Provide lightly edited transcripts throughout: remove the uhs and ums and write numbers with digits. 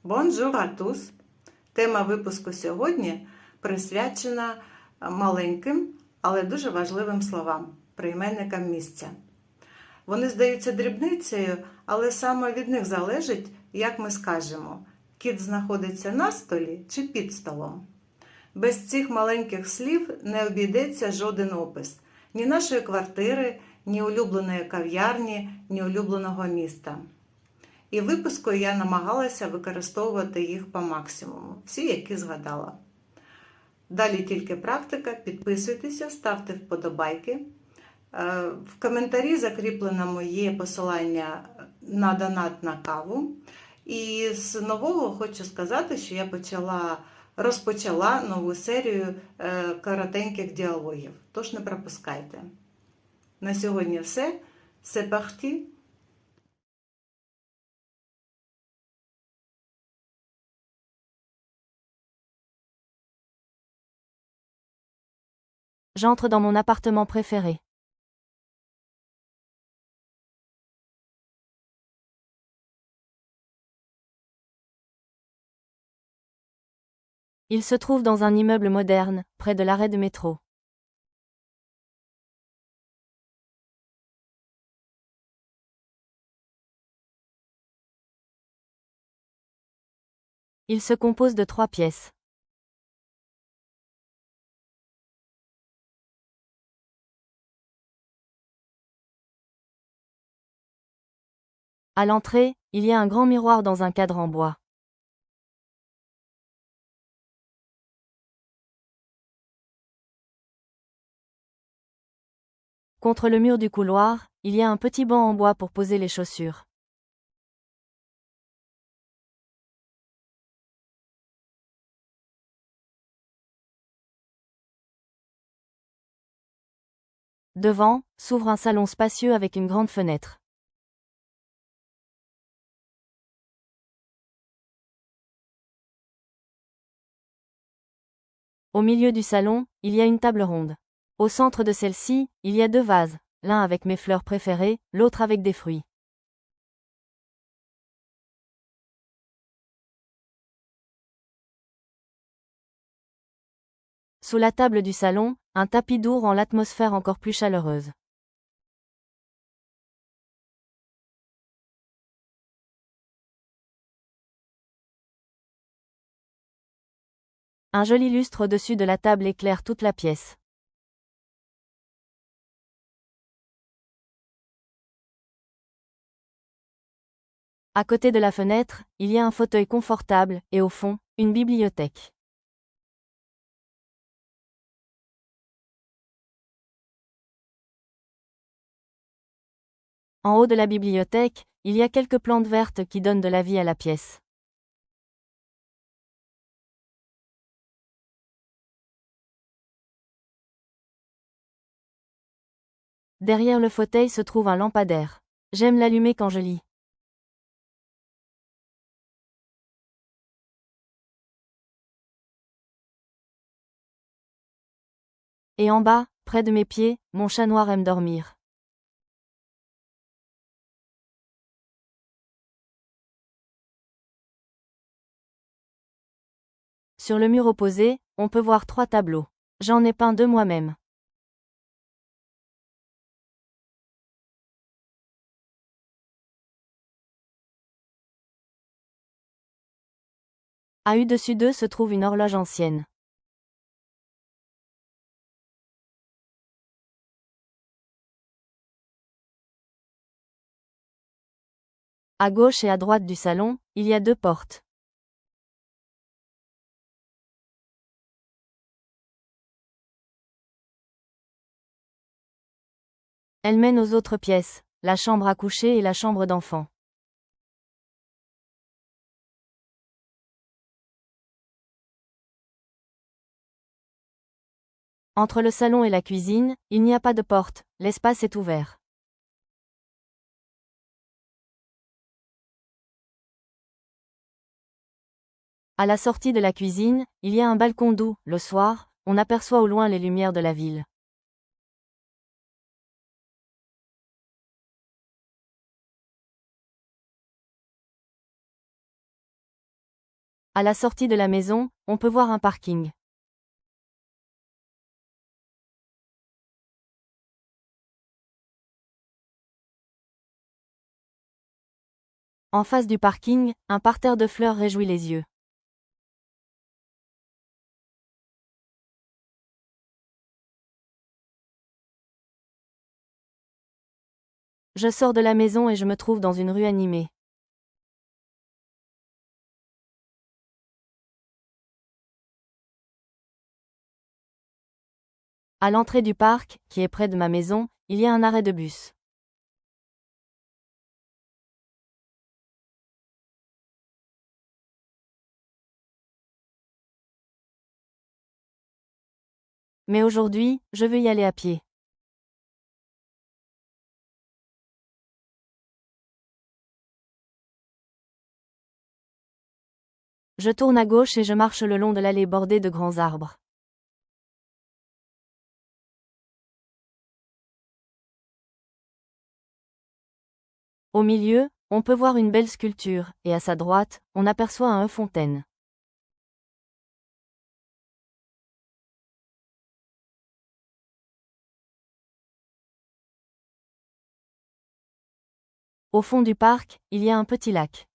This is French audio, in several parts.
Bonjour à tous! Тема випуску сьогодні присвячена маленьким, але дуже важливим словам, прийменникам місця. Вони здаються дрібницею, але саме від них залежить, як ми скажемо, кіт знаходиться на столі чи під столом. Без цих маленьких слів не обійдеться жоден опис ні нашої квартири, ні улюбленої кав'ярні, ні улюбленого міста. І випускою я намагалася використовувати їх по максимуму, всі, які згадала. Далі тільки практика, підписуйтеся, ставте вподобайки. В коментарі закріпленому є посилання на донат на каву. І з нового хочу сказати, що я розпочала нову серію коротеньких діалогів, тож не пропускайте. На сьогодні все. C'est parti! J'entre dans mon appartement préféré. Il se trouve dans un immeuble moderne, près de l'arrêt de métro. Il se compose de 3 pièces. À l'entrée, il y a un grand miroir dans un cadre en bois. Contre le mur du couloir, il y a un petit banc en bois pour poser les chaussures. Devant, s'ouvre un salon spacieux avec une grande fenêtre. Au milieu du salon, il y a une table ronde. Au centre de celle-ci, il y a 2 vases, l'un avec mes fleurs préférées, l'autre avec des fruits. Sous la table du salon, un tapis doux rend l'atmosphère encore plus chaleureuse. Un joli lustre au-dessus de la table éclaire toute la pièce. À côté de la fenêtre, il y a un fauteuil confortable, et au fond, une bibliothèque. En haut de la bibliothèque, il y a quelques plantes vertes qui donnent de la vie à la pièce. Derrière le fauteuil se trouve un lampadaire. J'aime l'allumer quand je lis. Et en bas, près de mes pieds, mon chat noir aime dormir. Sur le mur opposé, on peut voir 3 tableaux. J'en ai peint 2 moi-même. Au-dessus d'eux se trouve une horloge ancienne. À gauche et à droite du salon, il y a 2 portes. Elles mènent aux autres pièces, la chambre à coucher et la chambre d'enfant. Entre le salon et la cuisine, il n'y a pas de porte, l'espace est ouvert. À la sortie de la cuisine, il y a un balcon d'où, le soir, on aperçoit au loin les lumières de la ville. À la sortie de la maison, on peut voir un parking. En face du parking, un parterre de fleurs réjouit les yeux. Je sors de la maison et je me trouve dans une rue animée. À l'entrée du parc, qui est près de ma maison, il y a un arrêt de bus. Mais aujourd'hui, je veux y aller à pied. Je tourne à gauche et je marche le long de l'allée bordée de grands arbres. Au milieu, on peut voir une belle sculpture, et à sa droite, on aperçoit un fontaine. Au fond du parc, il y a un petit lac.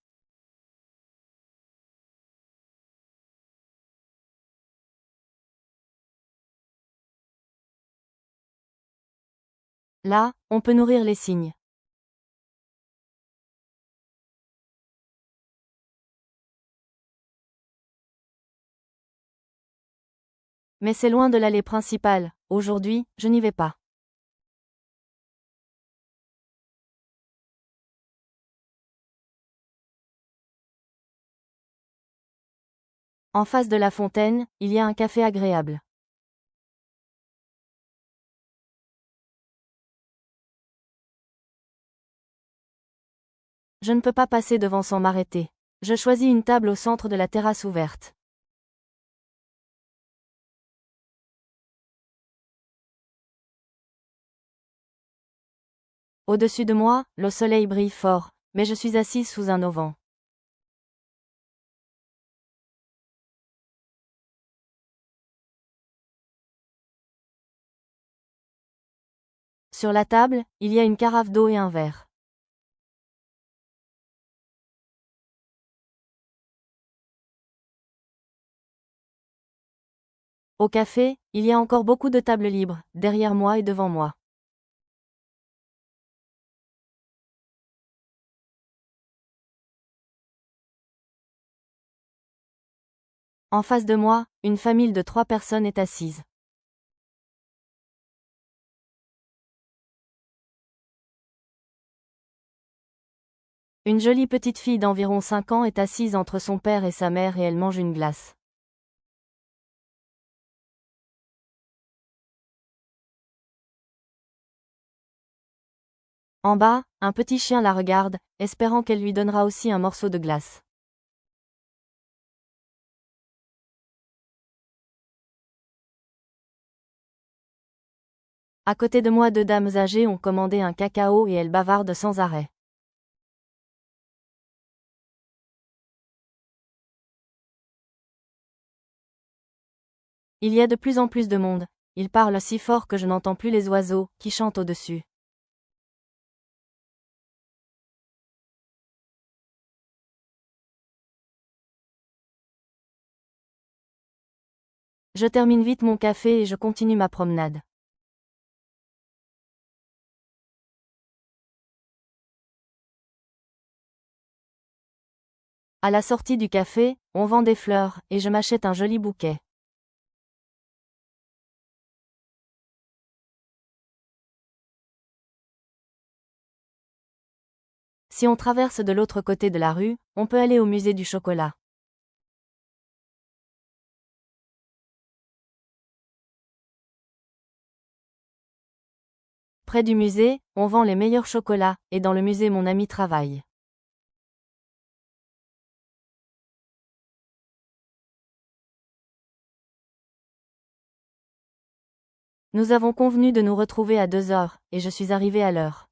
Là, on peut nourrir les cygnes. Mais c'est loin de l'allée principale, aujourd'hui, je n'y vais pas. En face de la fontaine, il y a un café agréable. Je ne peux pas passer devant sans m'arrêter. Je choisis une table au centre de la terrasse ouverte. Au-dessus de moi, le soleil brille fort, mais je suis assise sous un auvent. Sur la table, il y a une carafe d'eau et un verre. Au café, il y a encore beaucoup de tables libres, derrière moi et devant moi. En face de moi, une famille de 3 personnes est assise. Une jolie petite fille d'environ 5 ans est assise entre son père et sa mère et elle mange une glace. En bas, un petit chien la regarde, espérant qu'elle lui donnera aussi un morceau de glace. À côté de moi, 2 dames âgées ont commandé un cacao et elles bavardent sans arrêt. Il y a de plus en plus de monde. Ils parlent si fort que je n'entends plus les oiseaux, qui chantent au-dessus. Je termine vite mon café et je continue ma promenade. À la sortie du café, on vend des fleurs, et je m'achète un joli bouquet. Si on traverse de l'autre côté de la rue, on peut aller au musée du chocolat. Près du musée, on vend les meilleurs chocolats, et dans le musée mon ami travaille. Nous avons convenu de nous retrouver à 2 heures, et je suis arrivée à l'heure.